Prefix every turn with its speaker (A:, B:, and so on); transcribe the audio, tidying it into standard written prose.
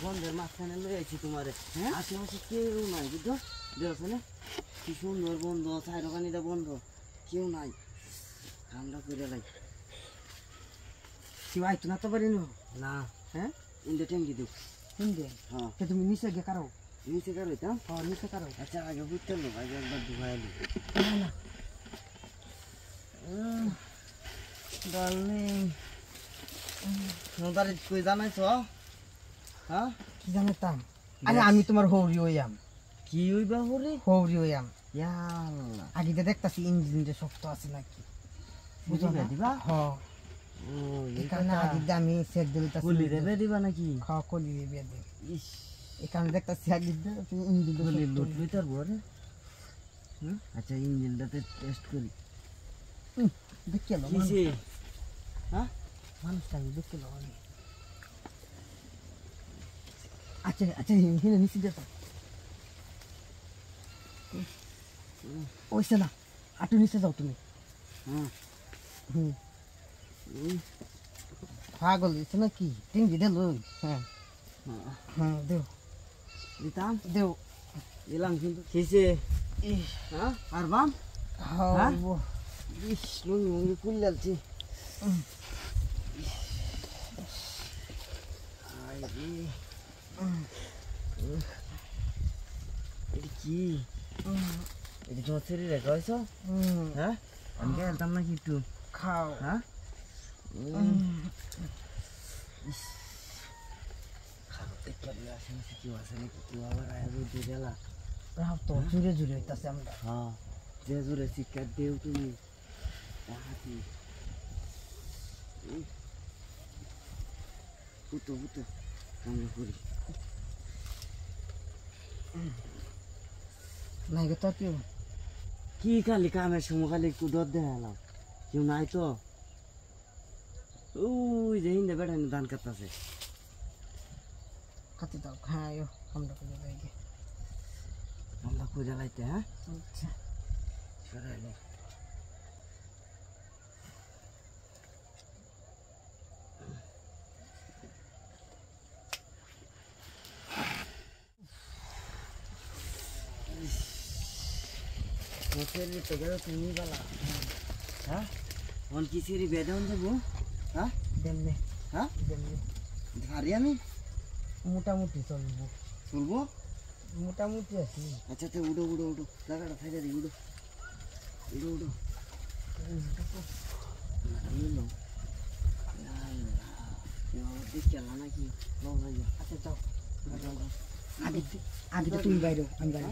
A: বন্ধের মাঝখানে লয়েছি তোমারে আশেপাশে কেউ নাই বুঝছো দেখছো না কি সুন্দর বন্ধ চাইরোখানিটা বন্ধ কেউ নাই ঠান্ডা করে লাই
B: কেউ আইতো না তো পারি
A: না
B: হ্যাঁ
A: ইন্দে টেঙ্গি দেব
B: হিন্দে
A: হ্যাঁ
B: তুমি নিচে গিয়ে কারো
A: নিচে কার হইতাম
B: হ্যাঁ নিচে কারো
A: আচ্ছা আগে বুঝতে লো আগে একবার ডুবাইলি
B: না না
A: ডার্লিং নদারে কই জানাইছ হ্যাঁ
B: কি জানতাম আরে আমি তোমার হৌরি হইয়াম
A: কি হইবা হরে
B: হৌরি হইয়াম
A: ইয়াল্লা
B: আগে তো দেখতাছি ইঞ্জিনটা শক্ত আছে নাকি বুঝো না
A: দিবা
B: হ্যাঁ
A: ও
B: এই কারণে আগে দিয়ে আমি চেক দিতে
A: কুলি দেবে দিবা নাকি
B: খাওয়া কলি দিয়ে দিই
A: ইস
B: এই কারণে দেখতাছি আগে দিয়ে ইঞ্জিনটা
A: কুলি লুট লুটার বরে আচ্ছা ইঞ্জিনটাতে টেস্ট করি
B: দেখে এলো
A: কিসে হ্যাঁ
B: মানুষটা দেখে এলো আচ্ছা আচ্ছা হিনে নিচে যেত ওইসে না আটু নিচে যাও তুমি
A: হ্যাঁ
B: হুম পাগল দিচ্ছে না কি টিঙ্গি দে লই হ্যাঁ হ্যাঁ দেও
A: দিতাম
B: দেও
A: দিলাম কিন্তু কিসে হ্যাঁ আর বাম
B: হ্যাঁ
A: ইস লুঙ্গি মুঙ্গি খুলে যাচ্ছি এটা কি এটা তোমার শরীরে খাওয়াইছ হ্যাঁ আমি খেলতাম নাকি একটু
B: খাও
A: হ্যাঁ খাবার দেখতে আশেপাশে কেউ আছে নাকি কেউ আবার আয়া রোদে গেলা
B: রাও তো জুড়ে জুড়ে হইতাছে আমরা
A: হ্যাঁ যে জোরে শিক্ষা দেও তুমি হাতি হুতো হুতো আমরা করি
B: নাই গো তো কেউ
A: কি খালি কামের সময় খালি একটু দর দেখালাম কেউ নাই তো ওই যে হিন্দে বেড়ানো ধান কাটতেছে
B: কাটি দাও হ্যাঁ আমরা করে যাই গে
A: আমরা খুঁজে লাইতে হ্যাঁ
B: আচ্ছা
A: সরাইলে শরীর তো গেল তুমি বলা হ্যাঁ অন কি সিঁড়ি বেঁধে অন দেবো হ্যাঁ
B: দেমনে
A: হ্যাঁ
B: দেমনে
A: ভারী আমি
B: মোটামুটি চলবো
A: শুনবো
B: মোটামুটি আছি
A: আচ্ছা তো উঠো উঠো উঠো জায়গাটা ফেলে দিই উঠো উঠো উঠো দেখি নাকি
B: আচ্ছা যাও আগে আগে তো তুমি বাইরে আমি বাইরে